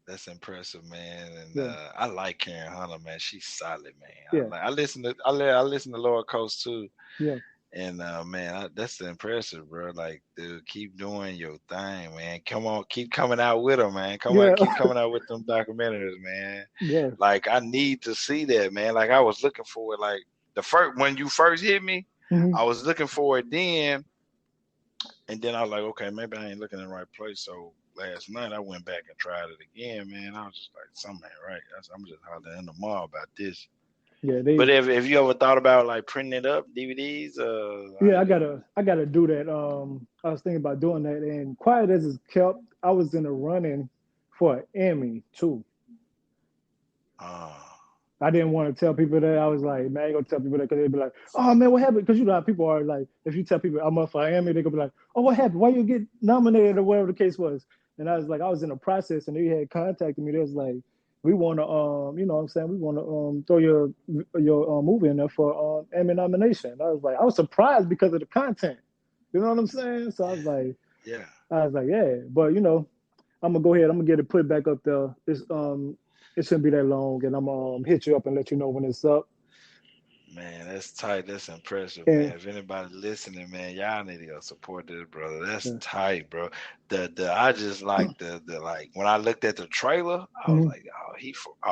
Speaker 3: That's impressive, man. And
Speaker 1: Yeah,
Speaker 3: I like Karen Hunter, man. She's solid, man.
Speaker 1: yeah,
Speaker 3: I listen to Laura Coast too.
Speaker 1: yeah,
Speaker 3: And man, that's impressive, bro. Like, dude, keep doing your thing, man. Come on, keep coming out with them, man. Come on,
Speaker 1: yeah,
Speaker 3: keep coming out with them documentaries, man.
Speaker 1: yeah.
Speaker 3: Like, I need to see that, man. Like, I was looking for it. Like when you first hit me,
Speaker 1: Mm-hmm.
Speaker 3: I was looking for it then, and then I was like, okay, maybe I ain't looking in the right place. So last night I went back and tried it again, man. I was just like, something ain't right. I'm just hollering in the mall about this.
Speaker 1: Yeah,
Speaker 3: But if you ever thought about like printing it up, DVDs,
Speaker 1: yeah, I gotta do that. I was thinking about doing that, and quiet as it's kept, I was in the running for an Emmy too.
Speaker 3: uh,
Speaker 1: I didn't want to tell people that. I was like, man, I ain't gonna tell people that because they'd be like, oh man, what happened? Because you know how people are like, if you tell people I'm up for an Emmy, they could be like, oh, what happened? Why you get nominated or whatever the case was? And I was like, I was in a process, and they had contacted me. They was like, we want to, you know what I'm saying? We want to throw your movie in there for Emmy nomination. I was like, I was surprised because of the content. You know what I'm saying? So
Speaker 3: yeah.
Speaker 1: I was like, yeah, but you know, I'm gonna go ahead. I'm gonna get it put back up there. It shouldn't be that long, and I'm hit you up and let you know when it's up.
Speaker 3: Man, that's tight. That's impressive,
Speaker 1: And
Speaker 3: man. If anybody listening, man, y'all need to go support this brother. That's
Speaker 1: yeah.
Speaker 3: tight, bro. The I just like the like when I looked at the trailer, I was
Speaker 1: Mhm.
Speaker 3: like,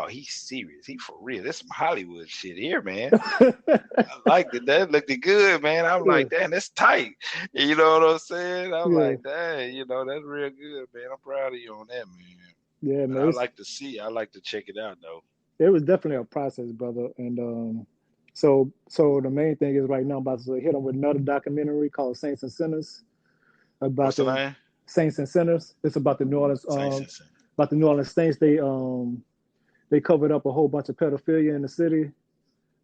Speaker 3: he's serious. He for real. This some Hollywood shit here, man.
Speaker 1: yeah,
Speaker 3: I liked it. That looked good, man. I'm like, damn, that's tight. You know what I'm saying? I'm
Speaker 1: yeah,
Speaker 3: like, dang, that's real good, man. I'm proud of you on that, man.
Speaker 1: yeah,
Speaker 3: But
Speaker 1: man.
Speaker 3: I like to check it out though.
Speaker 1: It was definitely a process, brother. And so the main thing is right now I'm about to hit them with another documentary called Saints and Sinners about
Speaker 3: What's the
Speaker 1: the
Speaker 3: name?
Speaker 1: Saints and Sinners. It's about
Speaker 3: Saints and Sinners.
Speaker 1: About the New Orleans Saints. They covered up a whole bunch of pedophilia in the city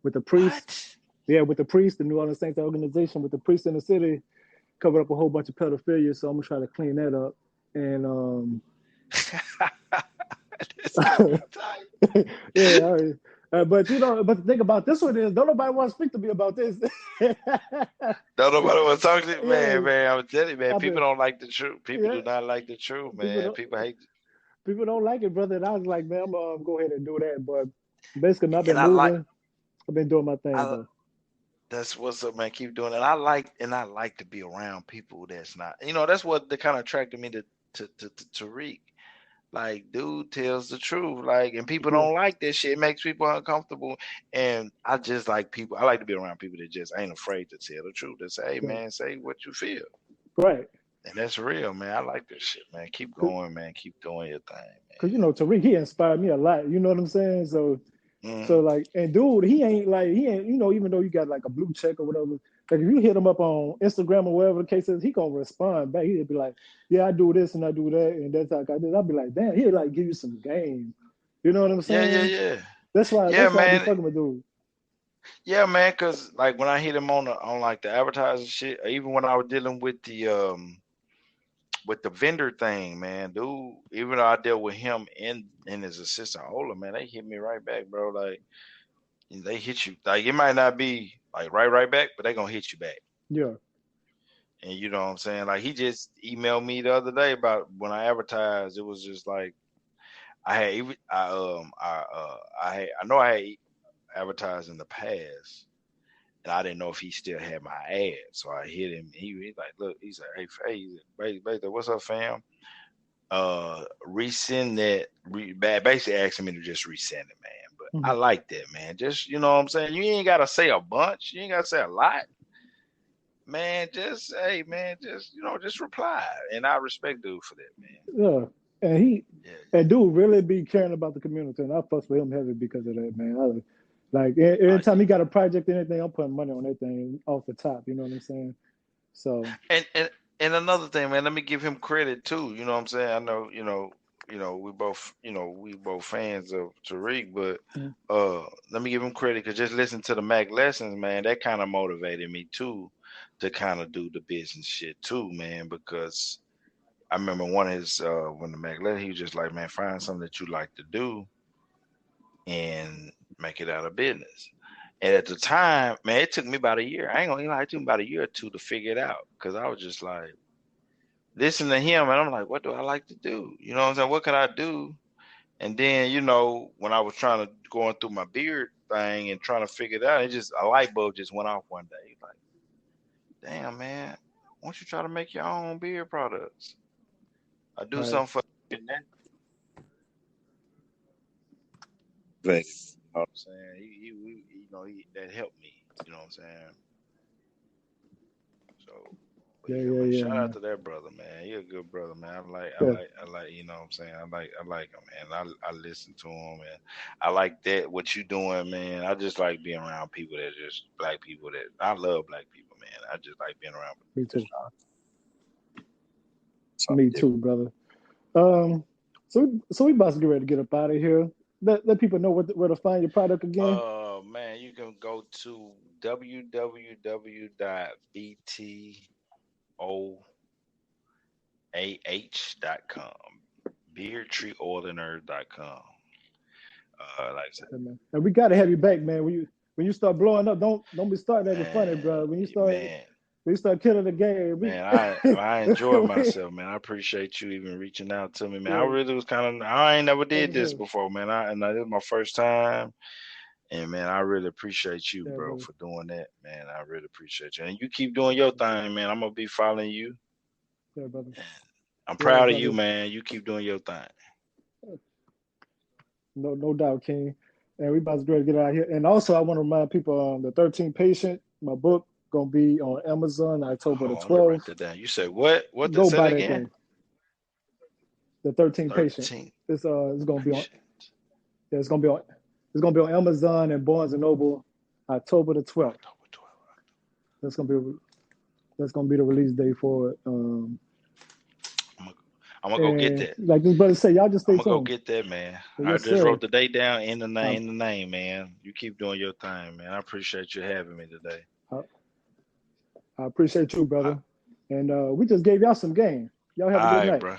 Speaker 1: with the priest.
Speaker 3: What?
Speaker 1: Yeah, with the priest, the New Orleans Saints organization with the priest in the city covered up a whole bunch of pedophilia. So I'm gonna try to clean that up. And
Speaker 3: That's gonna be tight.
Speaker 1: yeah, but you know, but the thing about this one is, don't nobody want to speak to me about this.
Speaker 3: Don't nobody want to talk to you,
Speaker 1: yeah,
Speaker 3: man. I'm telling you, man.
Speaker 1: I've
Speaker 3: People
Speaker 1: been,
Speaker 3: don't like the truth. People
Speaker 1: yeah,
Speaker 3: do not like the truth,
Speaker 1: people
Speaker 3: man.
Speaker 1: don't,
Speaker 3: People hate.
Speaker 1: people don't like it, brother. And I was like, man, I'm gonna go ahead and do that. But basically, I've
Speaker 3: And
Speaker 1: been moving. I've been doing my thing though.
Speaker 3: that's what's up, man. Keep doing it. I like to be around people that's not. That's what that kind of attracted me to Tariq. Like, dude tells the truth. Like, and people
Speaker 1: Yeah,
Speaker 3: don't like this shit. It makes people uncomfortable. And I just like people. I like to be around people that just ain't afraid to tell the truth. They say, hey,
Speaker 1: yeah.
Speaker 3: man, say what you feel.
Speaker 1: Right.
Speaker 3: And that's real, man. I like this shit, man. Keep going, man. Keep doing your thing,
Speaker 1: Cause you know Tariq, he inspired me a lot. You know what I'm saying? So
Speaker 3: man.
Speaker 1: like, and dude, he ain't you know, even though you got like a blue check or whatever, like if you hit him up on Instagram or whatever the case is, he gonna respond back. He'll be like, yeah, I do this and I do that, and that's how I got this. I'll be like, damn, he'll like give you some game. You know what I'm
Speaker 3: Yeah, yeah,
Speaker 1: saying?
Speaker 3: yeah.
Speaker 1: That's why
Speaker 3: Yeah,
Speaker 1: I be
Speaker 3: man.
Speaker 1: fucking with dude.
Speaker 3: Yeah, man. Cause like when I hit him on like the advertising shit, or even when I was dealing with the with the vendor thing, man, dude, even though I dealt with him and his assistant Ola, man, they hit me right back, bro. Like they hit you, like it might not be like right back, but they gonna hit you back.
Speaker 1: Yeah.
Speaker 3: And you know what I'm saying? Like he just emailed me the other day about when I advertised. It was just like I know I had advertised in the past, and I didn't know if he still had my ad. So I hit him. He's like, look, he's like, hey, what's up, fam? Resend that. Basically asking me to just resend it, man. But I like that, man. Just, you know what I'm saying? You ain't got to say a bunch. You ain't got to say a lot. Man, just, hey, man, just, you know, just reply. And I respect dude for that, man.
Speaker 1: Yeah. And dude really be caring about the community. And I fuss with him heavy because of that, man. Like, anytime he got a project or anything, I'm putting money on that thing off the top. You know what I'm saying? So.
Speaker 3: And another thing, man, let me give him credit, too. You know what I'm saying? I know, we both fans of Tariq, but let me give him credit because just listening to the Mac lessons, man, that kind of motivated me, too, to kind of do the business shit too, man, because I remember one of his when the Mac left, he was just like, man, find something that you like to do and make it out of business. And at the time, man, it took me about a year. I ain't gonna lie, it took me about a year or two to figure it out because I was just like listening to him and I'm like, what do I like to do? You know what I'm saying? What could I do? And then, when I was trying to going through my beard thing and trying to figure it out, a light bulb just went off one day. Like, damn, man, why don't you try to make your own beard products? I do something for that. You know what I'm saying? That helped me. You know what I'm saying? So, shout out to that brother, man. You're a good brother, man. I like, you know what I'm saying? I like him, man. I listen to him, and I like that what you doing, man. I just like being around people that just black people that I love black people, man. I just like being around people.
Speaker 1: Me too, brother. So we about to get ready to get up out of here. Let people know where to find your product again.
Speaker 3: Man, you can go to www.btoah.com, beardtreeoilandherb.com. Like I said,
Speaker 1: and we gotta have you back, man. When you start blowing up, don't be starting acting funny, bro. When you start killing the game,
Speaker 3: man, I enjoy myself, man. I appreciate you even reaching out to me, man. I really was I ain't never did this before, man. This is my first time. And man, I really appreciate you, bro, for doing that, man. I really appreciate you. And you keep doing your thing, man. I'm gonna be following you.
Speaker 1: Yeah, brother.
Speaker 3: I'm proud of you, man. You keep doing your thing.
Speaker 1: No doubt, King. And we about to get out of here. And also, I want to remind people, the 13th Patient, my book, gonna be on Amazon October the 12th.
Speaker 3: Write that down. You said what? What
Speaker 1: Go
Speaker 3: did
Speaker 1: buy
Speaker 3: that
Speaker 1: that
Speaker 3: again?
Speaker 1: thing. The 13th Patient. It's gonna be on. Yeah, it's gonna be on Amazon and Barnes and Noble October the 12th. That's gonna be the release date for it.
Speaker 3: I'm gonna go get that.
Speaker 1: Like this brother say, y'all just stay tuned.
Speaker 3: I'm gonna go get that, man. I just wrote the date down in the name, man. You keep doing your thing, man. I appreciate you having me today.
Speaker 1: I appreciate you, brother. And we just gave y'all some game. Y'all have a good night.
Speaker 3: Bro.